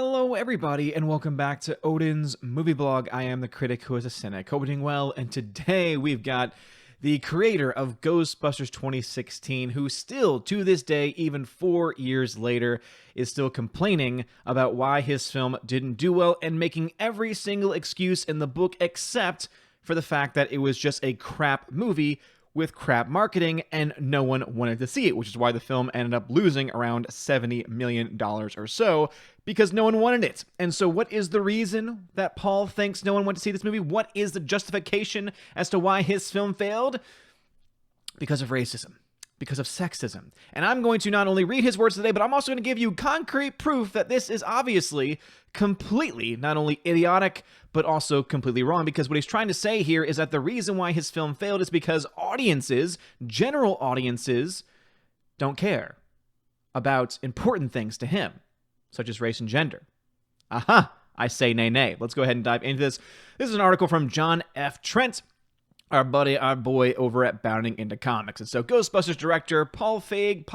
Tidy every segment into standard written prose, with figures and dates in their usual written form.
Hello, everybody, and welcome back to Odin's movie blog. I am the critic who is a cynic. Hope you're doing well, and today we've got the creator of Ghostbusters 2016, who still, to this day, even 4 years later, is still complaining about why his film didn't do well and making every single excuse in the book except for the fact that it was just a crap movie with crap marketing and no one wanted to see it, which is why the film ended up losing around $70 million or so, because no one wanted it. And so what is the reason that Paul thinks no one went to see this movie? What is the justification as to why his film failed? Because of racism. Because of sexism. And I'm going to not only read his words today, but I'm also going to give you concrete proof that this is obviously completely not only idiotic, but also completely wrong. Because what he's trying to say here is that the reason why his film failed is because audiences, general audiences, don't care about important things to him, such as race and gender. Aha! I say nay, nay. Let's go ahead and dive into this. This is an article from John F. Trent, our boy over at Bounding Into Comics. And so Ghostbusters director Paul Feig,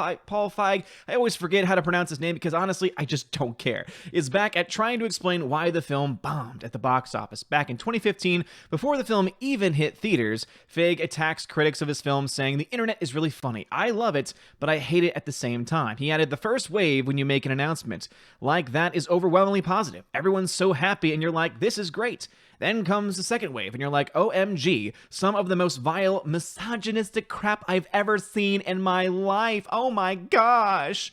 I always forget how to pronounce his name because honestly, I just don't care, is back at trying to explain why the film bombed at the box office. Back in 2015, before the film even hit theaters, Feig attacks critics of his film saying the internet is really funny. I love it, but I hate it at the same time. He added, the first wave when you make an announcement like that is overwhelmingly positive. Everyone's so happy and you're like, this is great. Then comes the second wave, and you're like, OMG, some of the most vile, misogynistic crap I've ever seen in my life. Oh my gosh.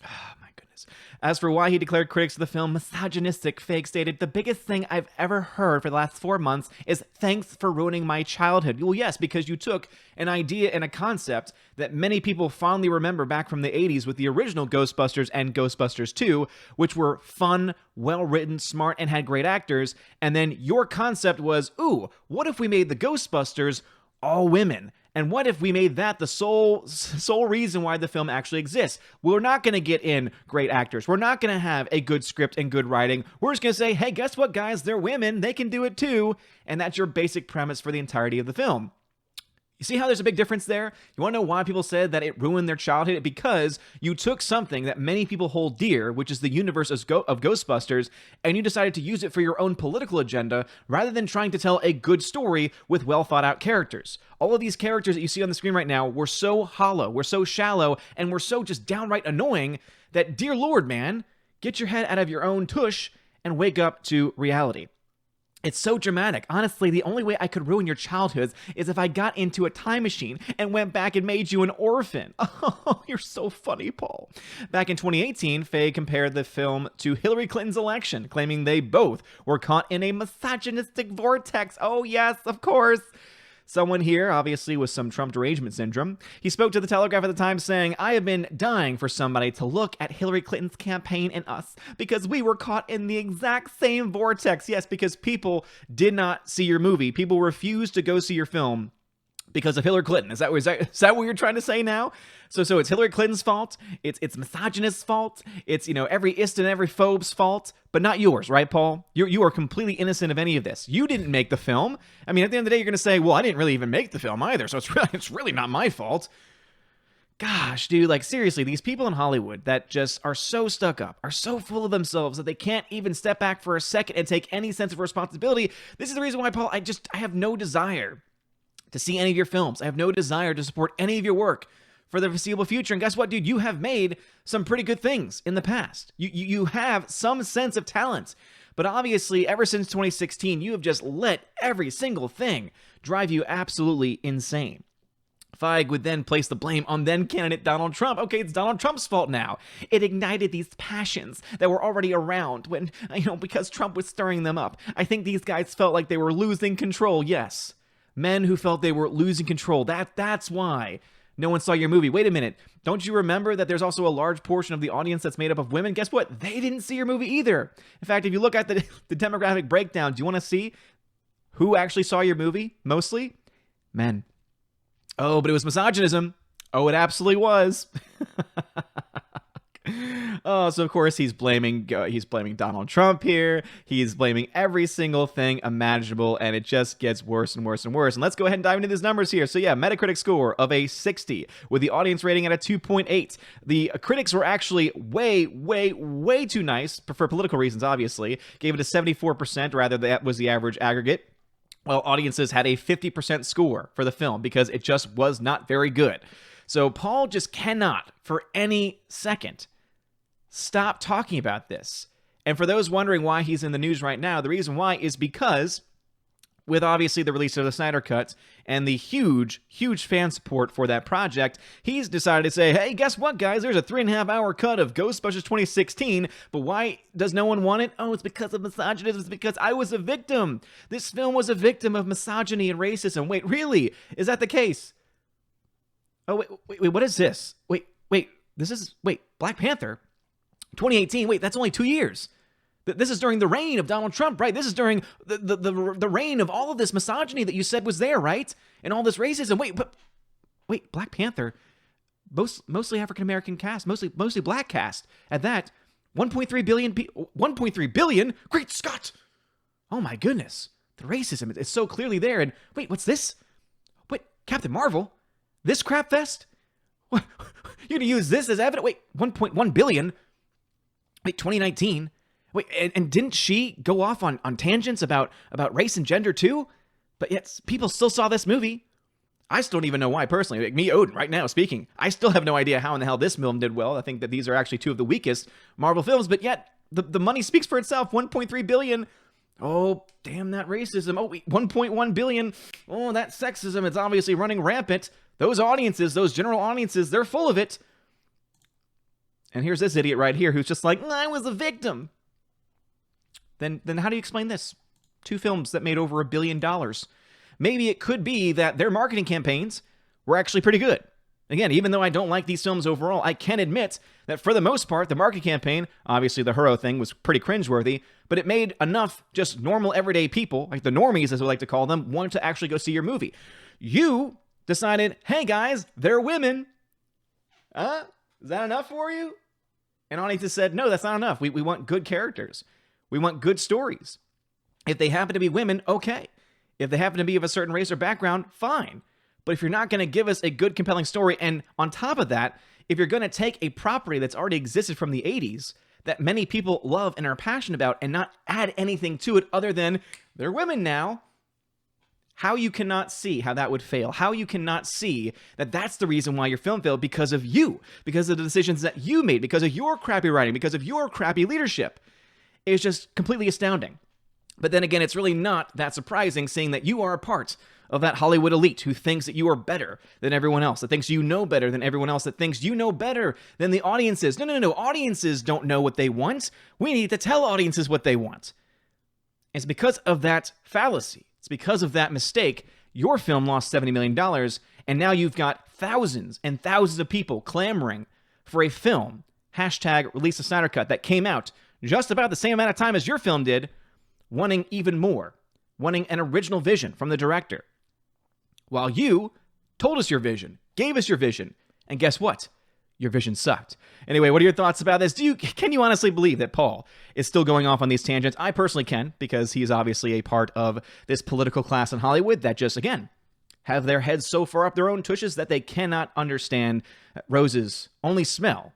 Oh my goodness. As for why he declared critics of the film misogynistic, Feig stated, the biggest thing I've ever heard for the last 4 months is thanks for ruining my childhood. Well, yes, because you took an idea and a concept that many people fondly remember back from the 80s with the original Ghostbusters and Ghostbusters 2, which were fun, well-written, smart, and had great actors, and then your concept was, ooh, what if we made the Ghostbusters all women? And what if we made that the sole reason why the film actually exists? We're not going to get in great actors. We're not going to have a good script and good writing. We're just going to say, hey, guess what, guys? They're women. They can do it too. And that's your basic premise for the entirety of the film. You see how there's a big difference there? You want to know why people said that it ruined their childhood? Because you took something that many people hold dear, which is the universe of Ghostbusters, and you decided to use it for your own political agenda rather than trying to tell a good story with well-thought-out characters. All of these characters that you see on the screen right now were so hollow, were so shallow, and were so just downright annoying that, dear Lord, man, get your head out of your own tush and wake up to reality. It's so dramatic. Honestly, the only way I could ruin your childhoods is if I got into a time machine and went back and made you an orphan. Oh, you're so funny, Paul. Back in 2018, Feig compared the film to Hillary Clinton's election, claiming they both were caught in a misogynistic vortex. Oh, yes, of course. Someone here, obviously with some Trump derangement syndrome, he spoke to the Telegraph at the time saying, I have been dying for somebody to look at Hillary Clinton's campaign and us because we were caught in the exact same vortex. Yes, because people did not see your movie. People refused to go see your film because of Hillary Clinton. Is that what you're trying to say now? So it's Hillary Clinton's fault. It's misogynist's fault. It's, every ist and every phobe's fault, but not yours, right, Paul? You are completely innocent of any of this. You didn't make the film. I mean, at the end of the day, you're going to say, well, I didn't really even make the film either, so it's really not my fault. Gosh, dude, like seriously, these people in Hollywood that just are so stuck up, are so full of themselves that they can't even step back for a second and take any sense of responsibility. This is the reason why, Paul, I have no desire to see any of your films. I have no desire to support any of your work for the foreseeable future. And guess what, dude? You have made some pretty good things in the past. You have some sense of talent. But obviously, ever since 2016, you have just let every single thing drive you absolutely insane. Feig would then place the blame on then-candidate Donald Trump. Okay, it's Donald Trump's fault now. It ignited these passions that were already around when, because Trump was stirring them up. I think these guys felt like they were losing control. Yes. Men who felt they were losing control. That's why no one saw your movie. Wait a minute. Don't you remember that there's also a large portion of the audience that's made up of women? Guess what? They didn't see your movie either. In fact, if you look at the demographic breakdown, do you want to see who actually saw your movie? Mostly men. Oh, but it was misogynism. Oh, it absolutely was. Oh, so of course he's blaming Donald Trump here. He's blaming every single thing imaginable, and it just gets worse and worse and worse. And let's go ahead and dive into these numbers here. So yeah, Metacritic score of a 60 with the audience rating at a 2.8. The critics were actually way too nice for political reasons, obviously. Gave it a 74%, rather that was the average aggregate. Well, audiences had a 50% score for the film because it just was not very good. So Paul just cannot, for any second, stop talking about this. And for those wondering why he's in the news right now, the reason why is because with obviously the release of the Snyder Cut and the huge fan support for that project, he's decided to say, hey, guess what, guys? There's a 3.5-hour cut of Ghostbusters 2016, but why does no one want it? Oh, it's because of misogyny. It's because I was a victim. This film was a victim of misogyny and racism. Wait, really? Is that the case? Oh, wait, what is this? Wait, Black Panther? 2018, wait, that's only 2 years. This is during the reign of Donald Trump, right? This is during the reign of all of this misogyny that you said was there, right? And all this racism. Wait, Black Panther, mostly African-American cast, mostly black cast. At that, 1.3 billion people, 1.3 billion? Great Scott! Oh my goodness. The racism is so clearly there. And wait, what's this? Wait, Captain Marvel? This crap fest? What? You're going to use this as evidence? Wait, 1.1 billion? Wait, 2019? Wait, and didn't she go off on tangents about race and gender too? But yet people still saw this movie. I still don't even know why personally. Like me, Odin, right now speaking, I still have no idea how in the hell this film did well. I think that these are actually two of the weakest Marvel films, but yet the money speaks for itself. 1.3 billion. Oh, damn that racism. Oh, 1.1 billion. Oh, that sexism. It's obviously running rampant. Those audiences, those general audiences, they're full of it. And here's this idiot right here who's just like, I was a victim. Then how do you explain this? Two films that made over $1 billion. Maybe it could be that their marketing campaigns were actually pretty good. Again, even though I don't like these films overall, I can admit that for the most part, the marketing campaign, obviously the Huro thing was pretty cringeworthy, but it made enough just normal everyday people, like the normies as we like to call them, want to actually go see your movie. You decided, hey guys, they're women. Is that enough for you? And audiences said, no, that's not enough. We want good characters. We want good stories. If they happen to be women, okay. If they happen to be of a certain race or background, fine. But if you're not going to give us a good, compelling story, and on top of that, if you're going to take a property that's already existed from the 80s, that many people love and are passionate about, and not add anything to it other than, they're women now, how you cannot see how that would fail, how you cannot see that that's the reason why your film failed because of you, because of the decisions that you made, because of your crappy writing, because of your crappy leadership, is just completely astounding. But then again, it's really not that surprising seeing that you are a part of that Hollywood elite who thinks that you are better than everyone else, that thinks you know better than everyone else, that thinks you know better than the audiences. No. Audiences don't know what they want. We need to tell audiences what they want. It's because of that fallacy. It's because of that mistake. Your film lost $70 million, and now you've got thousands and thousands of people clamoring for a film, hashtag release the Snyder Cut, that came out just about the same amount of time as your film did, wanting even more, wanting an original vision from the director. While you told us your vision, gave us your vision, and guess what? Your vision sucked. Anyway, what are your thoughts about this? Can you honestly believe that Paul is still going off on these tangents? I personally can, because he's obviously a part of this political class in Hollywood that just, again, have their heads so far up their own tushes that they cannot understand that roses only smell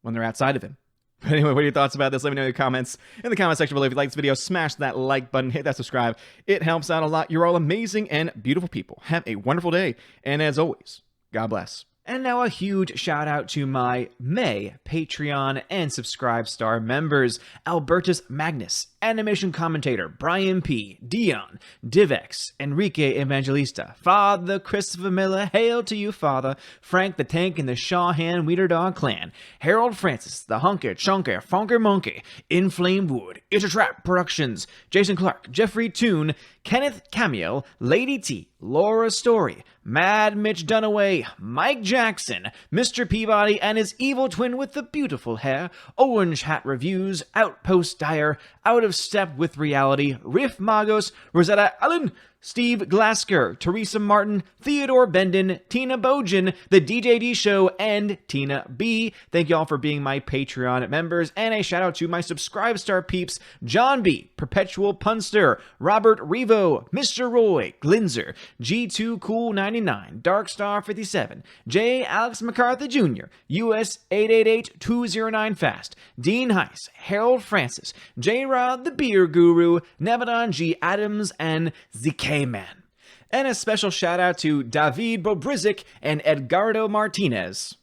when they're outside of him. But anyway, what are your thoughts about this? Let me know in the comments in the comment section below. If you like this video, smash that like button, hit that subscribe. It helps out a lot. You're all amazing and beautiful people. Have a wonderful day. And as always, God bless. And now a huge shout out to my May Patreon and Subscribe Star members: Albertus Magnus, Animation Commentator, Brian P., Dion, Divex, Enrique Evangelista, Father Christopher Miller, hail to you, Father, Frank the Tank and the Shawhan Weeder Dog Clan, Harold Francis, the Hunker Chunker Funker Monkey, Inflame Wood, It's a Trap Productions, Jason Clark, Jeffrey Toon, Kenneth Camiel, Lady T, Laura Story, Mad Mitch Dunaway, Mike Jackson, Mr. Peabody and his evil twin with the beautiful hair, Orange Hat Reviews, Outpost Dyer, Out of Step with Reality, Riff Magos, Rosetta Allen, Steve Glasker, Teresa Martin, Theodore Bendon, Tina Bojan, The DJD Show, and Tina B. Thank y'all for being my Patreon members, and a shout out to my Subscribestar peeps, John B., Perpetual Punster, Robert Revo, Mr. Roy, Glinzer, G2 Cool 99, Darkstar 57, J. Alex MacArthur Jr., US 888209 Fast, Dean Heiss, Harold Francis, J. Rod the Beer Guru, Nebadon G. Adams, and ZK Man. And a special shout out to David Bobrizik and Edgardo Martinez.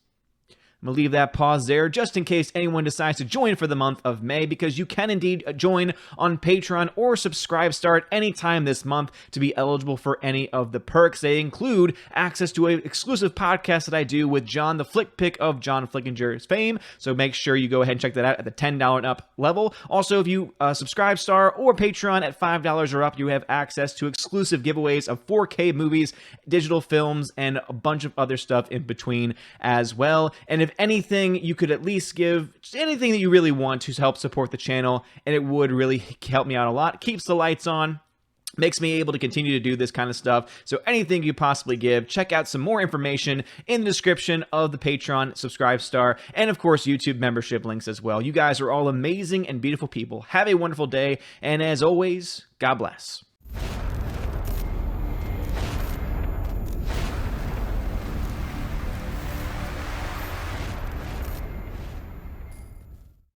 I'm going to leave that pause there just in case anyone decides to join for the month of May, because you can indeed join on Patreon or Subscribestar anytime this month to be eligible for any of the perks. They include access to an exclusive podcast that I do with John, the Flick Pick of John Flickinger's fame, so make sure you go ahead and check that out at the $10 and up level. Also, if you Subscribestar or Patreon at $5 or up, you have access to exclusive giveaways of 4K movies, digital films, and a bunch of other stuff in between as well. And if anything, you could at least give just anything that you really want to help support the channel, and it would really help me out a lot. It keeps the lights on, makes me able to continue to do this kind of stuff. So anything you possibly give, check out some more information in the description of the Patreon, Subscribestar, and of course YouTube membership links as well. You guys are all amazing and beautiful people. Have a wonderful day, and as always, God bless.